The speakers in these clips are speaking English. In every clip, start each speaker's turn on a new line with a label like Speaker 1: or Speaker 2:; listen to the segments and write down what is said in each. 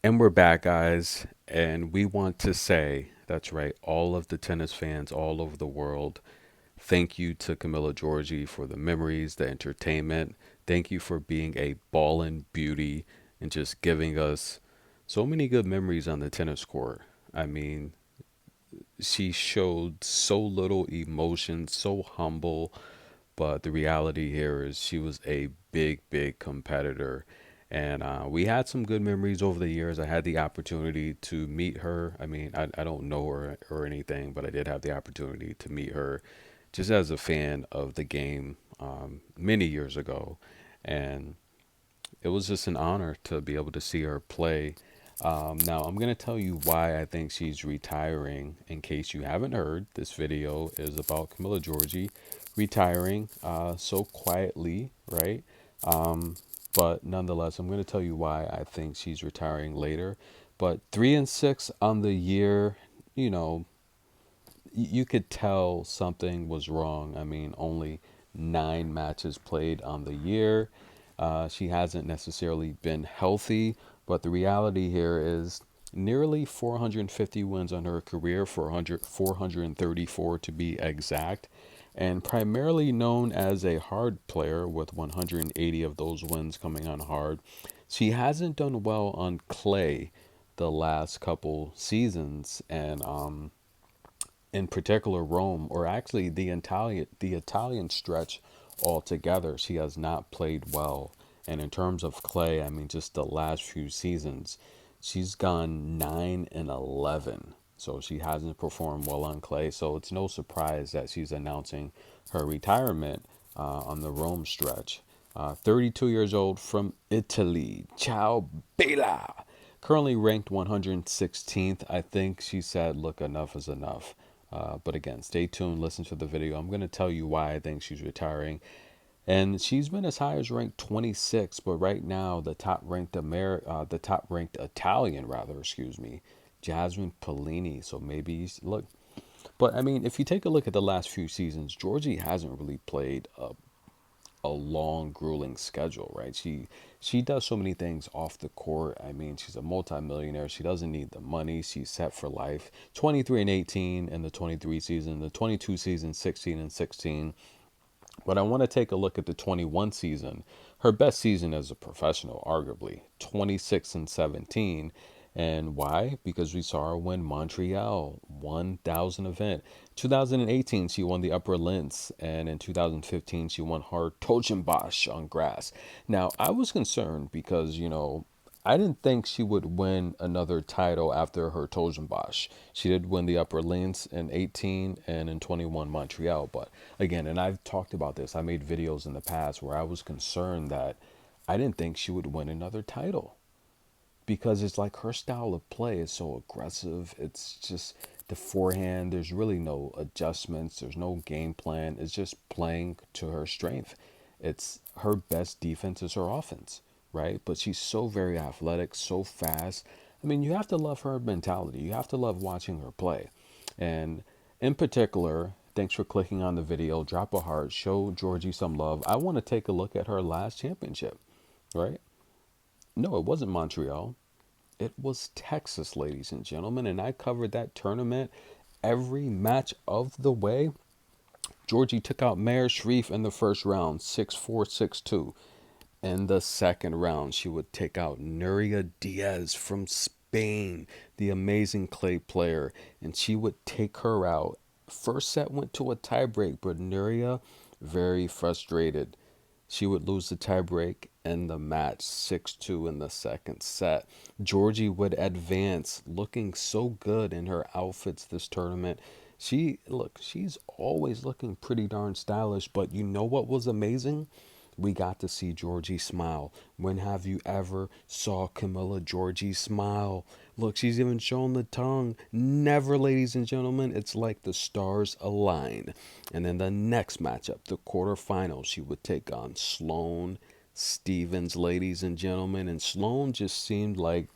Speaker 1: And we're back, guys. And we want to say, that's right, all of the tennis fans all over the world, thank you to Camila Giorgi for the memories, the entertainment. Thank you for being a ballin' beauty and just giving us so many good memories on the tennis court. I mean, she showed so little emotion, so humble, but the reality here is she was a big, big competitor. And we had some good memories over the years. I had the opportunity to meet her. I mean, I don't know her or anything, but I did have the opportunity to meet her just as a fan of the game many years ago. And it was just an honor to be able to see her play. Now, I'm going to tell you why I think she's retiring. In case you haven't heard, this video is about Camila Giorgi retiring so quietly, right? But nonetheless, I'm going to tell you why I think she's retiring later. But 3-6 on the year, you know, you could tell something was wrong. I mean, only 9 matches played on the year. She hasn't necessarily been healthy, but the reality here is nearly 450 wins on her career, 434 to be exact, and primarily known as a hard player with 180 of those wins coming on hard. She hasn't done well on clay the last couple seasons, and in particular Rome, or actually the Italian stretch altogether, she has not played well. And in terms of clay, I mean, just the last few seasons, she's gone 9-11. So she hasn't performed well on clay. So it's no surprise that she's announcing her retirement on the Rome stretch. 32 years old from Italy. Ciao, Bella. Currently ranked 116th. I think she said, look, enough is enough. But again, stay tuned, listen to the video. I'm going to tell you why I think she's retiring. And she's been as high as ranked 26, but right now the top ranked Italian rather, excuse me, Jasmine Pellini. So maybe look, but I mean, if you take a look at the last few seasons, Georgie hasn't really played a long, grueling schedule, right? She does so many things off the court. I mean, she's a multimillionaire. She doesn't need the money. She's set for life. 23-18 in the 23 season, the 22 season, 16-16. But I want to take a look at the 21 season. Her best season as a professional, arguably, 26-17. And why? Because we saw her win Montreal 1000 event. 2018, she won the Upper Linz, and in 2015, she won hard Tojenbosch on grass. Now, I was concerned because, I didn't think she would win another title after her Tojenbosch. She did win the Upper Linz in 18 and in 21 Montreal. But again, and I've talked about this, I made videos in the past where I was concerned that I didn't think she would win another title because it's like her style of play is so aggressive. It's just the forehand. There's really no adjustments. There's no game plan. It's just playing to her strength. It's her best defense is her offense, right? But she's so very athletic, so fast. I mean, you have to love her mentality. You have to love watching her play. And in particular, thanks for clicking on the video. Drop a heart. Show Georgie some love. I want to take a look at her last championship, right? No, it wasn't Montreal. It was Texas, ladies and gentlemen, and I covered that tournament every match of the way. Georgie took out Mayer Sharif in the first round, 6-4, 6-2. In the second round, she would take out Nuria Diaz from Spain, the amazing clay player, and she would take her out. First set went to a tiebreak, but Nuria, very frustrated, she would lose the tiebreak and the match 6-2 in the second set. Georgie would advance, looking so good in her outfits this tournament. She's always looking pretty darn stylish, but you know what was amazing? We got to see Georgie smile. When have you ever saw Camila Giorgi smile? Look, she's even shown the tongue. Never, ladies and gentlemen. It's like the stars align. And then the next matchup, the quarterfinals, she would take on Sloane Stephens, ladies and gentlemen. And Sloane just seemed like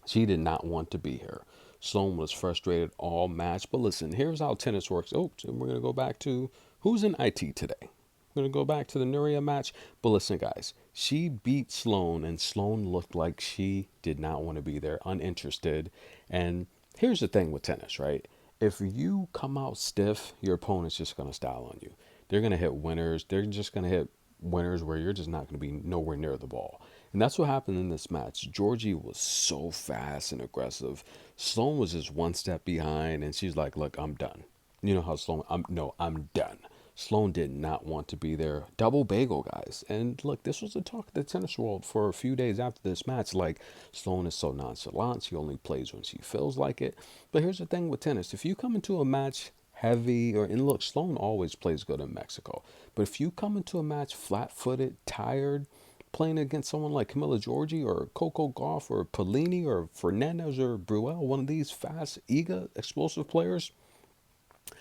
Speaker 1: she did not want to be here. Sloane was frustrated all match. But listen, here's how tennis works. Oh, and we're going to go back to who's in IT today. We're going to go back to the Nuria match. But listen, guys, she beat Sloane, and Sloane looked like she did not want to be there, uninterested. And here's the thing with tennis, right? If you come out stiff, your opponent's just going to style on you. They're going to hit winners. They're just going to hit winners where you're just not going to be nowhere near the ball. And that's what happened in this match. Giorgi was so fast and aggressive. Sloane was just one step behind, and she's like, "Look, I'm done." You know how Sloane, I'm done. Sloane did not want to be there. Double bagel, guys. And look, this was the talk of the tennis world for a few days after this match. Like, Sloane is so nonchalant. She only plays when she feels like it. But here's the thing with tennis. If you come into a match heavy, and look, Sloane always plays good in Mexico. But if you come into a match flat footed, tired, playing against someone like Camila Giorgi or Coco Gauff or Polini or Fernandez or Bruel, one of these fast, eager, explosive players,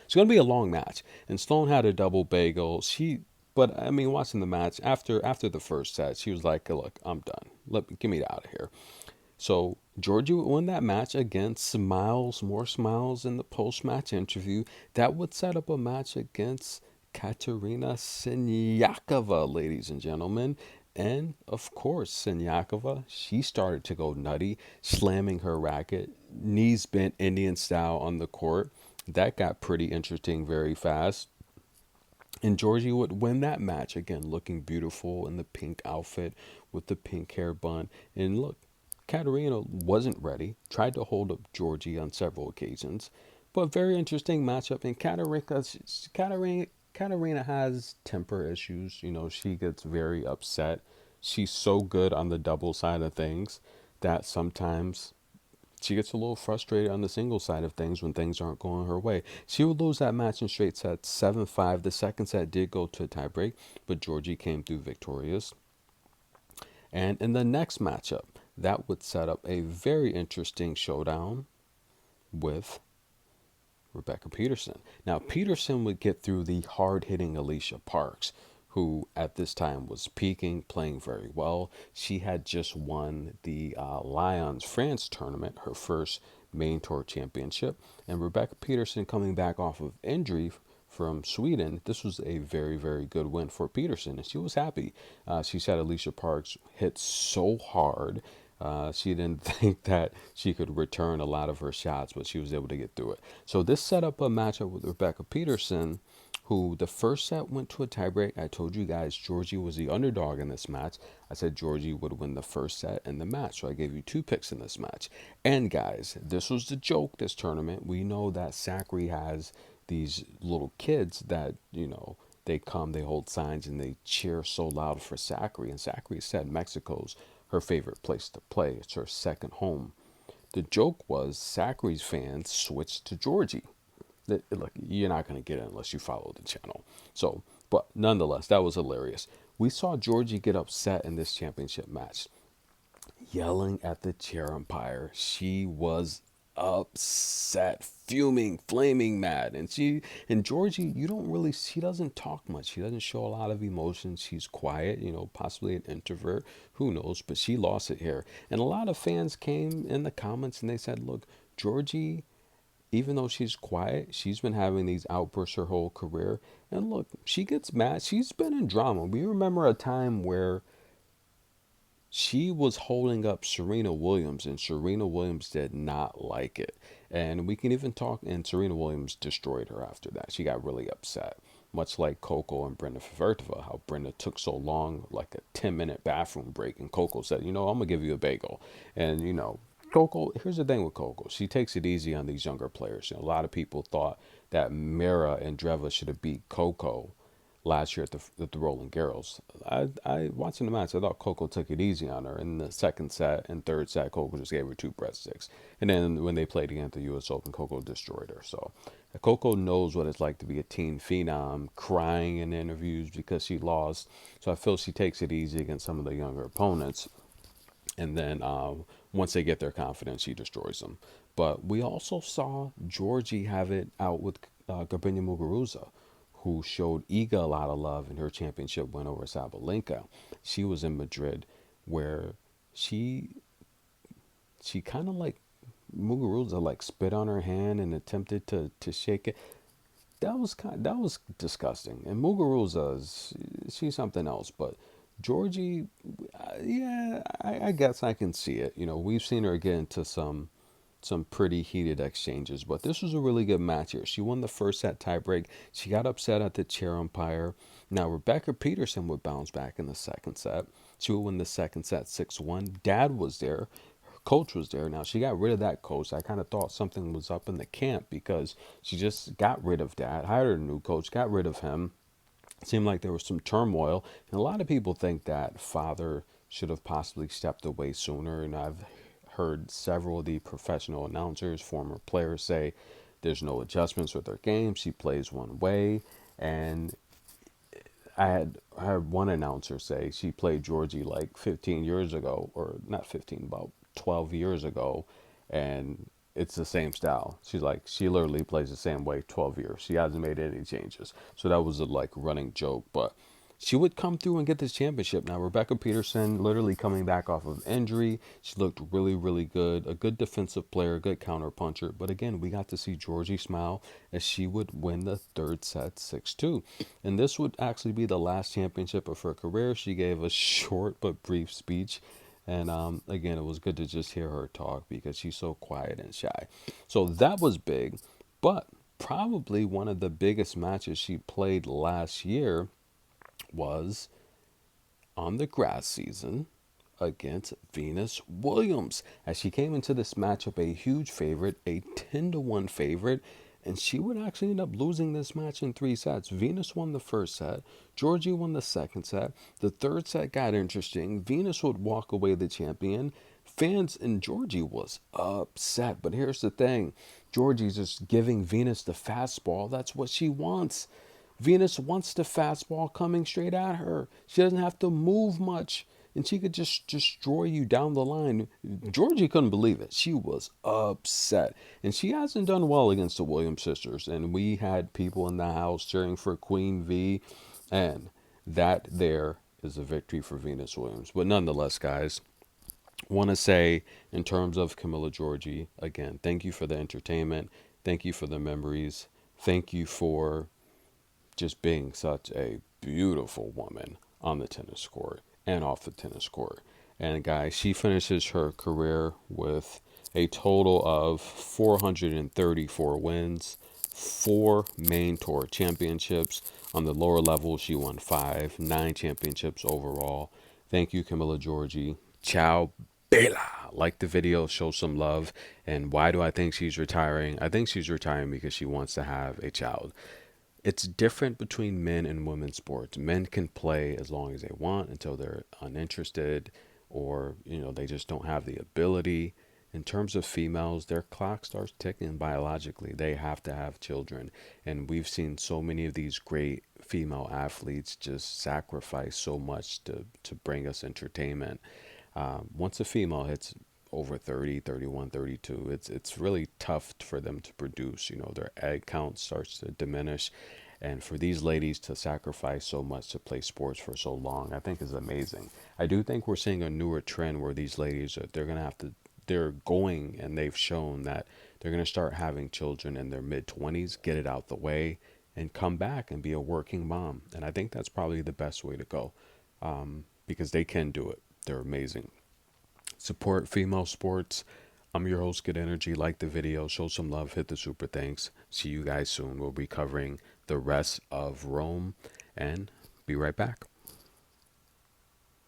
Speaker 1: it's going to be a long match. And Sloane had a double bagel. But I mean, watching the match after the first set, she was like, "Look, I'm done. Get me out of here." So Georgia would win that match again. Smiles, more smiles in the post-match interview. That would set up a match against Katerina Siniakova, ladies and gentlemen. And of course, Siniakova, she started to go nutty, slamming her racket, knees bent Indian style on the court. That got pretty interesting very fast. And Georgie would win that match again, looking beautiful in the pink outfit with the pink hair bun. And look, Katerina wasn't ready, tried to hold up Georgie on several occasions, but very interesting matchup. And Katerina has temper issues. You know, she gets very upset. She's so good on the double side of things that sometimes she gets a little frustrated on the single side of things when things aren't going her way. She would lose that match in straight sets 7-5. The second set did go to a tiebreak, but Georgie came through victorious. And in the next matchup, that would set up a very interesting showdown with Rebecca Peterson. Now, Peterson would get through the hard hitting Alycia Parks, who at this time was peaking, playing very well. She had just won the Lions France tournament, her first main tour championship. And Rebecca Peterson, coming back off of injury from Sweden, this was a very, very good win for Peterson, and she was happy. She said Alycia Parks hit so hard. She didn't think that she could return a lot of her shots, but she was able to get through it. So this set up a matchup with Rebecca Peterson, who the first set went to a tiebreak. I told you guys Georgie was the underdog in this match. I said Georgie would win the first set and the match. So I gave you two picks in this match. And guys, this was the joke this tournament. We know that Zachary has these little kids that, they come, they hold signs, and they cheer so loud for Zachary. And Zachary said Mexico's her favorite place to play. It's her second home. The joke was Zachary's fans switched to Georgie. Look, you're not going to get it unless you follow the channel. So, but nonetheless, that was hilarious. We saw Georgie get upset in this championship match, yelling at the chair umpire. She was upset, fuming, flaming mad. And Georgie, she doesn't talk much. She doesn't show a lot of emotion. She's quiet, possibly an introvert. Who knows? But she lost it here. And a lot of fans came in the comments and they said, look, Georgie, even though she's quiet, she's been having these outbursts her whole career. And look, she gets mad. She's been in drama. We remember a time where she was holding up Serena Williams, and Serena Williams did not like it. And we can even talk, and Serena Williams destroyed her after that. She got really upset, much like Coco and Brenda Favertova, how Brenda took so long, like a 10-minute bathroom break, and Coco said, I'm going to give you a bagel. And, Coco, here's the thing with Coco. She takes it easy on these younger players. A lot of people thought that Mira and Dreva should have beat Coco last year at the Roland Garros. I watching the match, I thought Coco took it easy on her. In the second set and third set, Coco just gave her two breadsticks. And then when they played again at the U.S. Open, Coco destroyed her. So Coco knows what it's like to be a teen phenom, crying in interviews because she lost. So I feel she takes it easy against some of the younger opponents. And then once they get their confidence, she destroys them. But we also saw Georgie have it out with Garbiñe Muguruza, who showed Iga a lot of love in her championship win over Sabalenka. She was in Madrid, where she kind of like Muguruza like spit on her hand and attempted to shake it. that was disgusting. And Muguruza she's something else, but Georgie, yeah, I guess I can see it. You know, we've seen her get into some pretty heated exchanges, but this was a really good match here. She won the first set tiebreak. She got upset at the chair umpire. Now Rebecca Peterson would bounce back in the second set. She would win the second set 6-1. Dad was there. Her coach was there. Now she got rid of that coach. I kind of thought something was up in the camp because she just got rid of Dad, hired a new coach, got rid of him. It seemed like there was some turmoil, and a lot of people think that father should have possibly stepped away sooner. And I've heard several of the professional announcers, former players, say there's no adjustments with her game. She plays one way, and I had heard one announcer say she played Georgie like 15 years ago, or not 15, about 12 years ago, and it's the same style. She's like, she literally plays the same way 12 years. She hasn't made any changes. So that was a like running joke, but she would come through and get this championship. Now, Rebecca Peterson, literally coming back off of injury, she looked really, really good. A good defensive player, a good counter puncher. But again, we got to see Georgie smile as she would win the third set 6-2. And this would actually be the last championship of her career. She gave a short but brief speech. And again, it was good to just hear her talk because she's so quiet and shy. So that was big. But probably one of the biggest matches she played last year was on the grass season against Venus Williams, as she came into this matchup a huge favorite, a 10-1 favorite, and she would actually end up losing this match in three sets. Venus won the first set, Georgie won the second set. The third set got interesting. Venus would walk away the champion. Fans and Georgie was upset, but here's the thing: Georgie's just giving Venus the fastball. That's what she wants. Venus wants the fastball coming straight at her. She doesn't have to move much, and she could just destroy you down the line. Georgie couldn't believe it. She was upset, and she hasn't done well against the Williams sisters. And we had people in the house cheering for Queen V, and that there is a victory for Venus Williams. But nonetheless, guys, want to say in terms of Camila Giorgi, again, thank you for the entertainment. Thank you for the memories. Thank you for just being such a beautiful woman on the tennis court and off the tennis court. And guys, she finishes her career with a total of 434 wins, 4 main tour championships. On the lower level, she won 5, 9 championships overall. Thank you, Camila Giorgi. Ciao, Bella. Like the video, show some love. And why do I think she's retiring? I think she's retiring because she wants to have a child. It's different between men and women's sports. Men can play as long as they want until they're uninterested, or they just don't have the ability. In terms of females, their clock starts ticking biologically. They have to have children. And we've seen so many of these great female athletes just sacrifice so much to bring us entertainment. Once a female hits over 30, 31, 32, it's really tough for them to produce. Their egg count starts to diminish. And for these ladies to sacrifice so much to play sports for so long, I think is amazing. I do think we're seeing a newer trend where these ladies they're going, and they've shown that they're going to start having children in their mid 20s, get it out the way, and come back and be a working mom. And I think that's probably the best way to go, because they can do it. They're amazing. Support female sports. I'm your host, Good Energy. Like the video, show some love, hit the super thanks. See you guys soon. We'll be covering the rest of Rome, and be right back.